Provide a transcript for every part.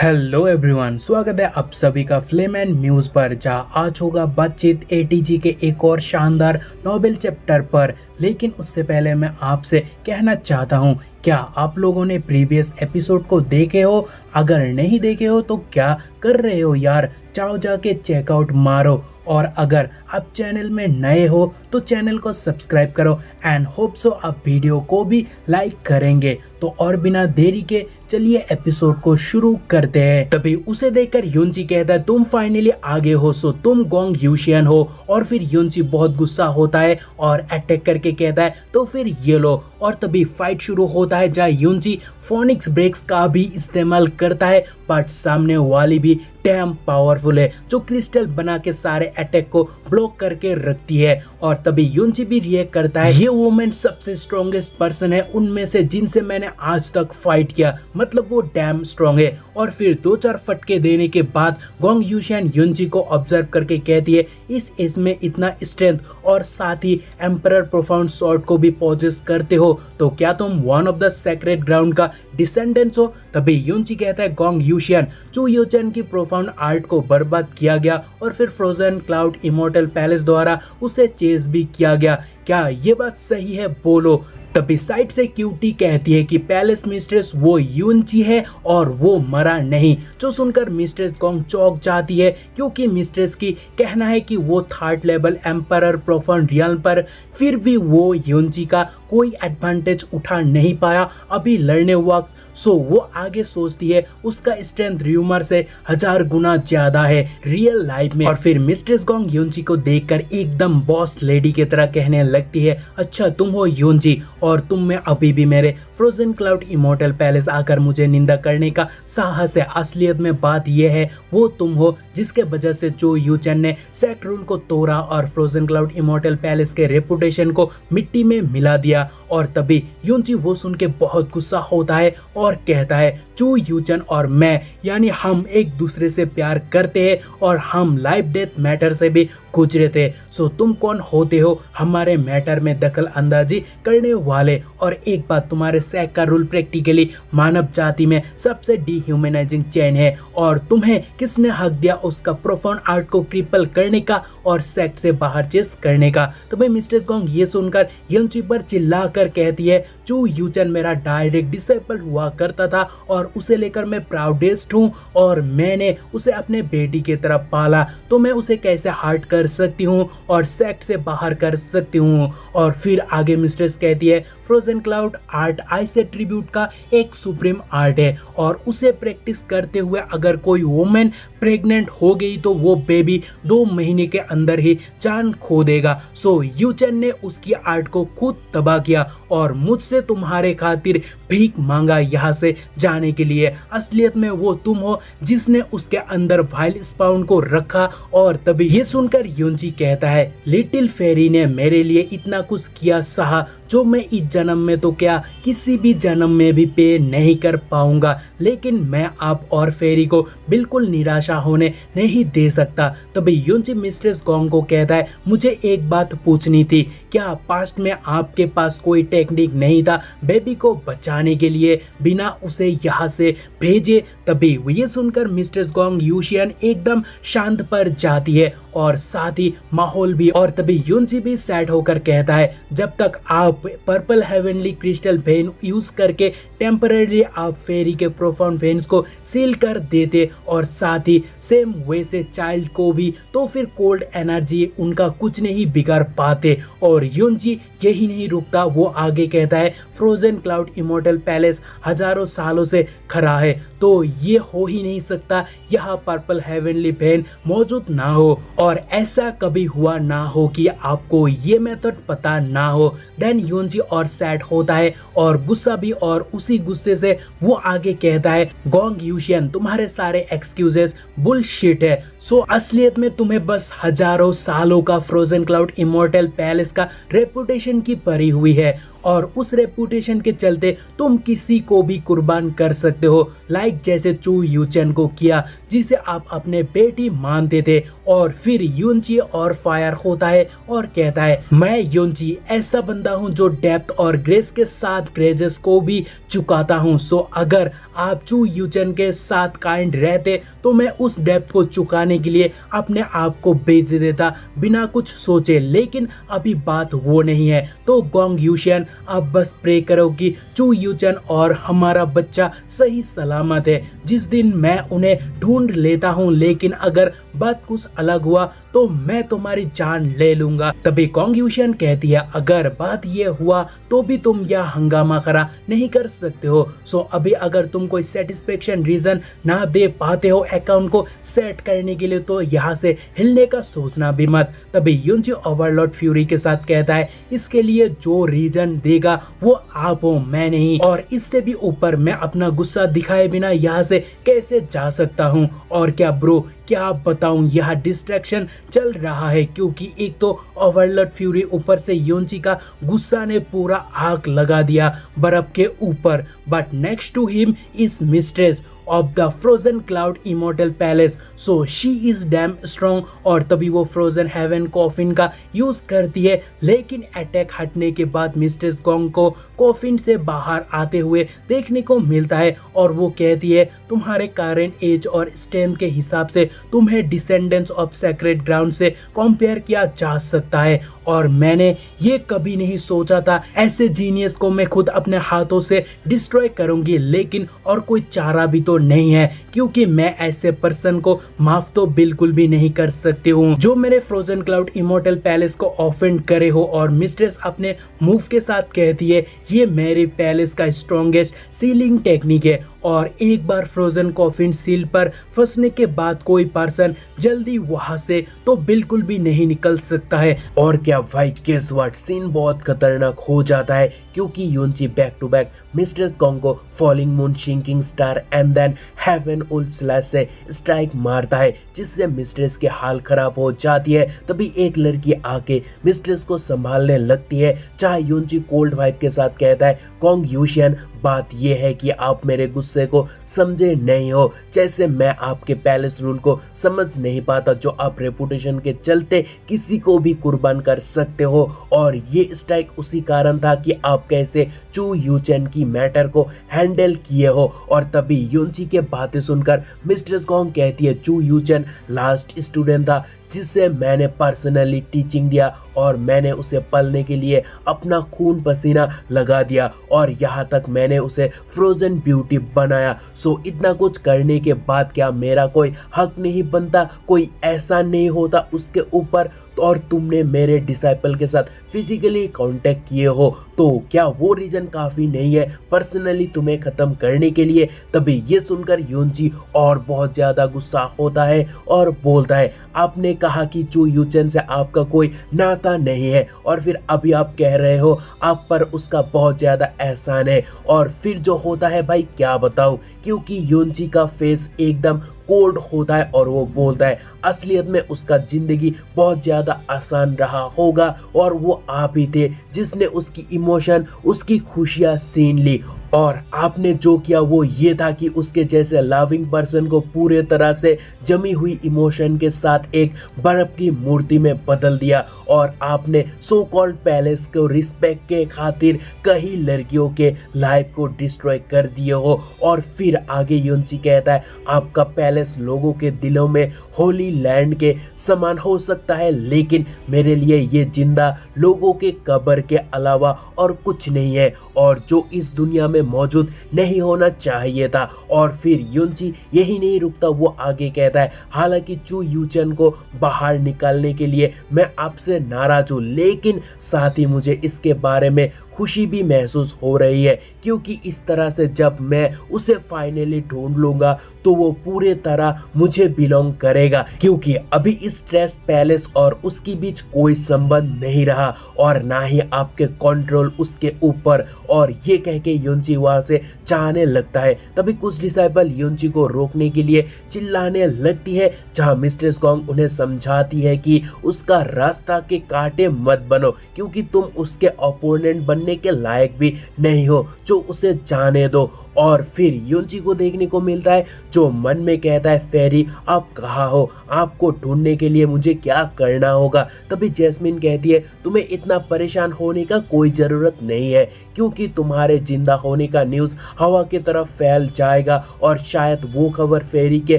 Hello everyone, स्वागत है आप सभी का फ्लेम एंड म्यूज पर, जहां आज होगा बातचीत एटीजी के एक और शानदार नोवेल चैप्टर पर। लेकिन उससे पहले मैं आपसे कहना चाहता हूं, क्या आप लोगों ने प्रीवियस एपिसोड को देखे हो? अगर नहीं देखे हो तो क्या कर रहे हो यार, जाओ जाके चेकआउट मारो। और अगर आप चैनल में नए हो तो चैनल को सब्सक्राइब करो एंड होप सो आप वीडियो को भी लाइक करेंगे। तो और बिना देरी के चलिए एपिसोड को शुरू करते हैं। तभी उसे देखकर युनची कहता है, तुम फाइनली आगे हो, सो तुम गोंग यूशियन हो। और फिर युनची बहुत गुस्सा होता है और अटैक करके कहता है, तो फिर ये लो। और तभी फाइट शुरू होता है, जहाँ युनची फोनिक्स ब्रेक्स का भी इस्तेमाल करता है, बट सामने वाली भी डैम पावरफुल है, जो क्रिस्टल बना के सारे अटैक को ब्लॉक करके रखती है। और तभी युनची भी रिएक्ट करता है, ये वुमेन सबसे स्ट्रॉन्गेस्ट पर्सन है उनमें से जिनसे मैंने आज तक फाइट किया, मतलब वो डैम स्ट्रॉन्ग है। और फिर 2-4 फटके देने के बाद गोंग यूशियन युनची को ऑब्जर्व करके कहती है, इस एज में इतना स्ट्रेंथ और साथ ही एम्परर प्रोफाउंड स्वॉर्ड को भी पॉजेस करते हो, तो क्या तुम one of the secret ground का डिसेंडेंट्स हो? तभी युनची कहता है, गोंग यूशियन, चू यूचन की प्रोफाउंड आर्ट को बर्बाद किया गया और फिर फ्रोजन क्लाउड इमॉर्टल पैलेस द्वारा उसे चेस भी किया गया, क्या ये बात सही है? बोलो। तभी साइड से क्यूटी कहती है कि पैलेस मिस्ट्रेस वो युनची है और वो मरा नहीं, जो सुनकर मिस्ट्रेस गोंग चौंक जाती है, क्योंकि मिस्ट्रेस की कहना है कि वो third level emperor profound realm पर फिर भी वो युनची का कोई एडवांटेज उठा नहीं पाया अभी लड़ने वक्त। सो वो आगे सोचती है उसका स्ट्रेंथ र्यूमर से 1000 गुना ज्यादा है रियल लाइफ में। और फिर मिस्ट्रेस गोंग युनची को देखकर एकदम बॉस लेडी की तरह कहने लगती है, अच्छा तुम हो युनची और तुम में अभी भी मेरे फ्रोजन क्लाउड इमॉर्टल पैलेस आकर मुझे निंदा करने का साहस है। असलियत में बात यह है, वो तुम हो जिसके वजह से चो यूचन ने सेक्ट रूल को तोड़ा और फ्रोजन क्लाउड इमॉर्टल पैलेस के रेपुटेशन को मिट्टी में मिला दिया। और तभी युनची वो सुन के बहुत गुस्सा होता है और कहता है, चो यूचन और मैं यानी हम एक दूसरे से प्यार करते हैं और हम लाइफ डेथ मैटर से भी गुजरे थे, सो तुम कौन होते हो हमारे मैटर में दखल अंदाजी करने वाले? और एक बात, तुम्हारे सेक्ट का रूल प्रैक्टिकली मानव जाति में सबसे डिह्यूमनाइजिंग चेन है और तुम्हें किसने हक दिया उसका प्रोफाउंड आर्ट को क्रिपल करने का और सेक्ट से बाहर चेस करने का? तो भाई मिस्ट्रेस गोंग ये सुनकर युनची पर चिल्लाकर कहती है, चू यूचन मेरा डायरेक्ट डिसेबल हुआ करता था और उसे लेकर मैं प्राउडेस्ट हूँ और मैंने उसे अपने बेटी की तरह पाला, तो मैं उसे कैसे हार्ट कर सकती हूँ और सेक्ट से बाहर कर सकती हूँ? और फिर आगे मिस्ट्रेस कहती है, frozen cloud art ice attribute का एक सुप्रीम आर्ट है और उसे प्रैक्टिस करते हुए अगर कोई वुमेन प्रेग्नेंट हो गई तो वो बेबी 2 महीने के अंदर ही जान खो देगा। सो यूचन ने उसकी आर्ट को खुद तबाह किया और मुझसे तुम्हारे खातिर भीख मांगा यहाँ से जाने के लिए। असलियत में वो तुम हो जिसने उसके अंदर वाइल्ड स्पाउन को रखा। और तभी ये सुनकर युनची कहता है, लिटिल फेरी ने मेरे लिए इतना कुछ किया सहा जो मैं इस जन्म में तो क्या किसी भी जन्म में भी पे नहीं कर पाऊंगा, लेकिन मैं आप और फेरी को बिल्कुल निराशा होने नहीं दे सकता। तभी युनची मिस्ट्रेस गोंग को कहता है, मुझे एक बात पूछनी थी, क्या पास्ट में आपके पास कोई टेक्निक नहीं था बेबी को बचाने के लिए बिना उसे यहाँ से भेजे? तभी ये सुनकर मिस्ट्रेस गोंग यूशियन एकदम शांत पर जाती है और साथ ही माहौल भी। और तभी युनची भी सैड होकर कहता है, जब तक आप purple heavenly crystal when use करके टेम्पररी आप फेरी के प्रोफाउंड वेन्स को सील कर देते और साथ ही सेम वे से चाइल्ड को भी, तो फिर कोल्ड एनर्जी उनका कुछ नहीं बिगाड़ पाते। और युनची यही नहीं रुकता, वो आगे कहता है, फ्रोजन क्लाउड इमॉर्टल पैलेस हजारों सालों से खड़ा है, तो ये हो ही नहीं सकता यहाँ पर्पल हेवनली वेन मौजूद ना हो और ऐसा कभी हुआ ना हो कि आपको ये मेथड पता ना हो। देन युनची और सैड होता है और गुस्सा भी, और उसी गुस्से से वो आगे कहता है, गोंग यूशियन तुम्हारे सारे एक्सक्यूजेस बुलशिट है। सो असलियत में तुम्हें बस हजारों सालों का फ्रोजन क्लाउड इमॉर्टल पैलेस का रेपुटेशन की पड़ी हुई है और उस रेपुटेशन के चलते तुम किसी को भी कुर्बान कर सकते हो, लाइक जैसे चू यूचेन को किया जिसे आप अपने बेटी मानते थे। और फिर युनची और फायर होता है और कहता है मैं युनची ऐसा बंदा हूं जो डेप्थ और ग्रेस के साथ ग्रेजेस को भी चुकाता हूं। सो अगर आप चू यूचेन के साथ काइंड रहते तो मैं उस डेप्थ को चुकाने के लिए अपने आप को बेच देता बिना कुछ सोचे, लेकिन अभी बात वो नहीं है। तो गोंग यूशियन अब बस प्रे करो कि चू यूचेन और हमारा बच्चा सही सलामत है। जिस दिन मैं उन्हें ढूंढ लेता हूँ, लेकिन अगर बात कुछ अलग हुआ तो मैं तुम्हारी जान ले लूंगा। तभी गोंग यूशियन कहती है अगर बात ये हुआ तो भी तुम यह हंगामा खड़ा नहीं कर सकते हो। सो अभी अगर तुम कोई सेटिस्फेक्शन रीजन ना दे पाते हो अकाउंट को सेट करने के लिए तो यहाँ से हिलने का सोचना भी मत। तभी युनची ओवरलॉर्ड फ्यूरी के साथ कहता है इसके लिए जो रीजन देगा वो आप हो, मैं नहीं। और इससे भी ऊपर मैं अपना गुस्सा दिखाए बिना यहाँ से कैसे जा सकता हूँ। और क्या ब्रो, क्या बताऊं, यह डिस्ट्रैक्शन चल रहा है क्योंकि एक तो ओवरलॉर्ड फ्यूरी ऊपर से युनची का गुस्सा ने पूरा आग लगा दिया बर्फ के ऊपर। But next to him is mistress of the frozen cloud immortal palace, so she is damn strong. और तभी वो फ्रोजन हेवन कॉफिन का यूज करती है, लेकिन अटैक हटने के बाद मिस्ट्रेस गोंग को कॉफिन से बाहर आते हुए देखने को मिलता है और वो कहती है तुम्हारे करंट एज और स्ट्रेंथ के हिसाब से तुम्हें डिसेंडेंट्स ऑफ सेक्रेड ग्राउंड से कंपेयर किया जा सकता है। और मैंने ये कभी नहीं सोचा था ऐसे जीनियस को मैं खुद अपने हाथों से डिस्ट्रॉय करूंगी, लेकिन और कोई चारा भी तो नहीं है क्योंकि मैं ऐसे पर्सन को माफ तो बिल्कुल भी नहीं कर सकती हूँ जो मेरे फ्रोजन क्लाउड इमोर्टल पैलेस को ऑफेंड करे हो। और मिस्ट्रेस अपने मूव के साथ कहती है ये मेरे पैलेस का स्ट्रॉन्गेस्ट सीलिंग टेक्निक है और एक बार फ्रोजन कॉफिन सील पर फंसने के बाद कोई पर्सन जल्दी वहां से तो बिल्कुल भी नहीं निकल सकता है। और क्या भाई, गेस व्हाट, सीन बहुत खतरनाक हो जाता है क्योंकि युनची back to back mistress Gong को falling moon, sinking star and then heaven wolf slash से स्ट्राइक मारता है जिससे मिस्ट्रेस के हाल खराब हो जाती है। तभी एक लड़की आके मिस्ट्रेस को संभालने लगती है, चाहे युनची कोल्ड वाइब के साथ कहता है गोंग यूशियन बात यह है कि आप मेरे गुस्से को समझे नहीं हो, जैसे मैं आपके पैलेस रूल को समझ नहीं पाता जो आप रेपुटेशन के चलते किसी को भी कुर्बान कर सकते हो। और ये स्ट्राइक उसी कारण था कि आप कैसे चू यूचेन की मैटर को हैंडल किए हो। और तभी युनची के बातें सुनकर मिस्ट्रेस गोंग कहती है चू यूचेन लास्ट स्टूडेंट था जिसे मैंने पर्सनली टीचिंग दिया और मैंने उसे पलने के लिए अपना खून पसीना लगा दिया और यहाँ तक मैंने उसे फ्रोजन ब्यूटी बनाया। सो इतना कुछ करने के बाद क्या मेरा कोई हक नहीं बनता, कोई ऐसा नहीं होता उसके ऊपर? और तुमने मेरे डिसाइपल के साथ फिजिकली कांटेक्ट किए हो तो क्या वो रीजन काफी नहीं है पर्सनली तुम्हें खत्म करने के लिए? तभी ये सुनकर युनची और बहुत ज्यादा गुस्सा होता है और बोलता है आपने कहा कि चू यूचेन से आपका कोई नाता नहीं है और फिर अभी आप कह रहे हो आप पर उसका बहुत ज्यादा एहसान है। और फिर जो होता है भाई क्या बताऊं, क्योंकि युनची का फेस एकदम कोल्ड होता है और वो बोलता है असलियत में उसका जिंदगी बहुत ज्यादा आसान रहा होगा और वो आप ही थे जिसने उसकी इमोशन, उसकी खुशियां छीन ली। और आपने जो किया वो ये था कि उसके जैसे लविंग पर्सन को पूरे तरह से जमी हुई इमोशन के साथ एक बर्फ की मूर्ति में बदल दिया और आपने सो कॉल्ड पैलेस को रिस्पेक्ट के खातिर कई लड़कियों के लाइफ को डिस्ट्रॉय कर दिए हो। और फिर आगे युनची कहता है आपका पैलेस लोगों के दिलों में होली लैंड के समान हो सकता है, लेकिन मेरे लिए ये जिंदा लोगों के कब्र के अलावा और कुछ नहीं है और जो इस दुनिया में मौजूद नहीं होना चाहिए था। और फिर युनची यही नहीं रुकता, वो आगे कहता है हालांकि चू यूचेन को बाहर निकालने के लिए मैं आपसे नाराज हूँ, लेकिन साथ ही मुझे इसके बारे में खुशी भी महसूस हो रही है क्योंकि इस तरह से जब मैं उसे फाइनली ढूंढ लूंगा तो वो पूरे तरह मुझे बिलोंग करेगा, क्योंकि अभी इस स्ट्रेस पैलेस और उसके बीच कोई संबंध नहीं रहा और ना ही आपके कंट्रोल उसके ऊपर। और ये कह के युनची युनची वहां से जाने लगता है। तभी कुछ डिसाइपल युनची को रोकने के लिए चिल्लाने लगती है, जहां मिस्ट्रेस गॉन्ग उन्हें समझाती है कि उसका रास्ता के कांटे मत बनो, क्योंकि तुम उसके ओपोनेंट बनने के लायक भी नहीं हो, जो उसे जाने दो। और फिर युनची को देखने को मिलता है जो मन में कहता है, फेरी आप कहाँ हो, आपको ढूंढने के लिए मुझे क्या करना होगा। तभी जैस्मिन कहती है, तुम्हें इतना परेशान होने का कोई ज़रूरत नहीं है, क्योंकि तुम्हारे जिंदा होने का न्यूज़ हवा की तरफ फैल जाएगा और शायद वो खबर फेरी के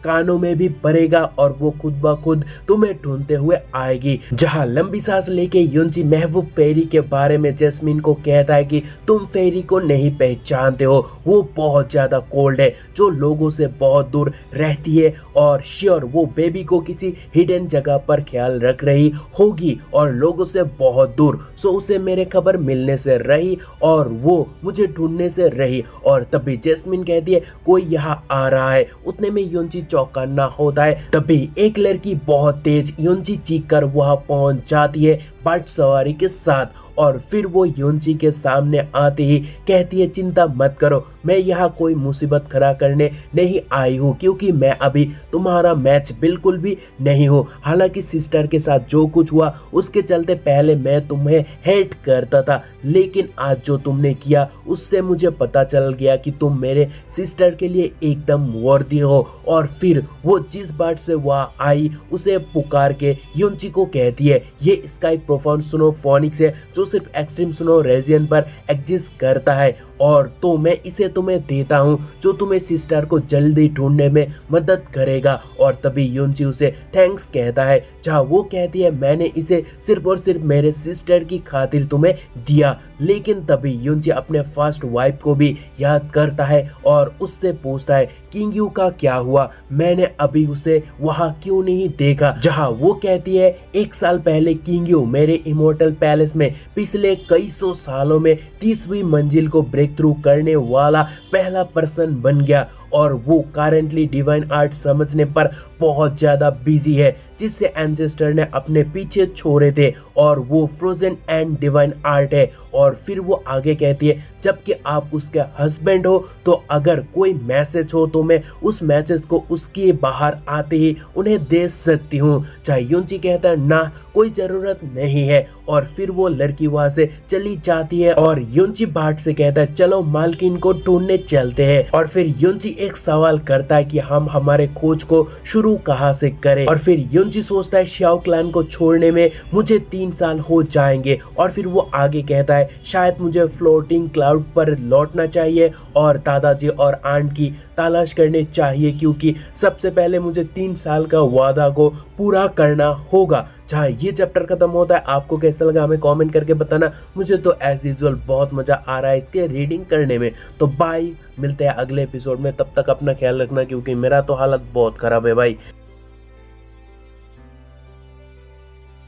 कानों में भी पड़ेगा और वो खुद ब खुद तुम्हें ढूंढते हुए आएगी। जहाँ लंबी सांस लेके युनची महबूब फेरी के बारे में जैस्मिन को कहता है कि तुम फेरी को नहीं पहचानते हो, वो बहुत ज़्यादा कोल्ड है, जो लोगों से बहुत दूर रहती है और श्योर वो बेबी को किसी हिडन जगह पर ख्याल रख रही होगी और लोगों से बहुत दूर। सो उसे मेरे खबर मिलने से रही और वो मुझे ढूंढने से रही। और तभी जैस्मिन कहती है, कोई यहाँ आ रहा है। उतने में युनची चौंकाना होता है। तभी एक लड़की बहुत तेज युनची चीख कर वहाँ पहुँच जाती है बाट सवारी के साथ और फिर वो युनची के सामने आते ही कहती है, चिंता मत करो, मैं यहाँ कोई मुसीबत खड़ा करने नहीं आई हूँ, क्योंकि मैं अभी तुम्हारा मैच बिल्कुल भी नहीं हूँ। हालांकि सिस्टर के साथ जो कुछ हुआ उसके चलते पहले मैं तुम्हें हेट करता था, लेकिन आज जो तुमने किया उससे मुझे पता चल गया कि तुम मेरे सिस्टर के लिए एकदम वर्दी हो। और फिर वो जिस बात से वहाँ आई उसे पुकार के युनची को कहती है, ये स्काई प्रोफाउंड स्नोफोनिक्स है जो सिर्फ एक्सट्रीम स्नो रीजन पर एग्जिस्ट करता है, और तो मैं इसे तुम्हें देता हूँ जो तुम्हें सिस्टर को जल्दी ढूंढने में मदद करेगा। और तभी युनची उसे थैंक्स कहता है, जहाँ वो कहती है, मैंने इसे सिर्फ और सिर्फ मेरे सिस्टर की खातिर तुम्हें दिया। लेकिन तभी युनची अपने फर्स्ट वाइफ को भी याद करता है और उससे पूछता है, किंग यू का क्या हुआ, मैंने अभी उसे वहाँ क्यों नहीं देखा। जहाँ वो कहती है, 1 साल पहले किंग यू मेरे इमोर्टल पैलेस में पिछले कई सौ सालों में 30वीं मंजिल को ब्रेक थ्रू करने वाला पहला पर्सन बन गया और वो करेंटली डिवाइन आर्ट समझने पर बहुत ज़्यादा बिजी है, जिससे एंसेस्टर ने अपने पीछे छोड़े थे, और वो फ्रोजन एंड डिवाइन आर्ट है। और फिर वो आगे कहती है, जबकि आप उसके हस्बैंड हो, तो अगर कोई मैसेज हो तो मैं उस मैसेज को उसके बाहर आते ही उन्हें दे सकती हूँ। चाहे युनची कहता है, ना कोई ज़रूरत नहीं है। और फिर वो लड़की वहाँ से चली जाती है और युनची बाट से कहता है, चलो मालकिन को ढूंढने चलते हैं। और फिर युनची एक सवाल करता है कि हम हमारे खोज को शुरू कहाँ से करें। और फिर युनची सोचता है, श्याओ क्लैन को छोड़ने में मुझे 3 साल हो जाएंगे। और फिर वो आगे कहता है, शायद मुझे फ्लोटिंग क्लाउड पर लौटना चाहिए और दादाजी और आंट की तलाश करनी चाहिए, क्योंकि सबसे पहले मुझे 3 साल का वादा को पूरा करना होगा। जहाँ ये चैप्टर खत्म होता है, आपको कैसा लगा हमें कमेंट करके बताना। मुझे तो एज यूजुअल बहुत मजा आ रहा है इसके रीडिंग करने में। तो बाय, मिलते हैं अगले एपिसोड में, तब तक अपना ख्याल रखना, क्योंकि मेरा तो हालत बहुत खराब है भाई।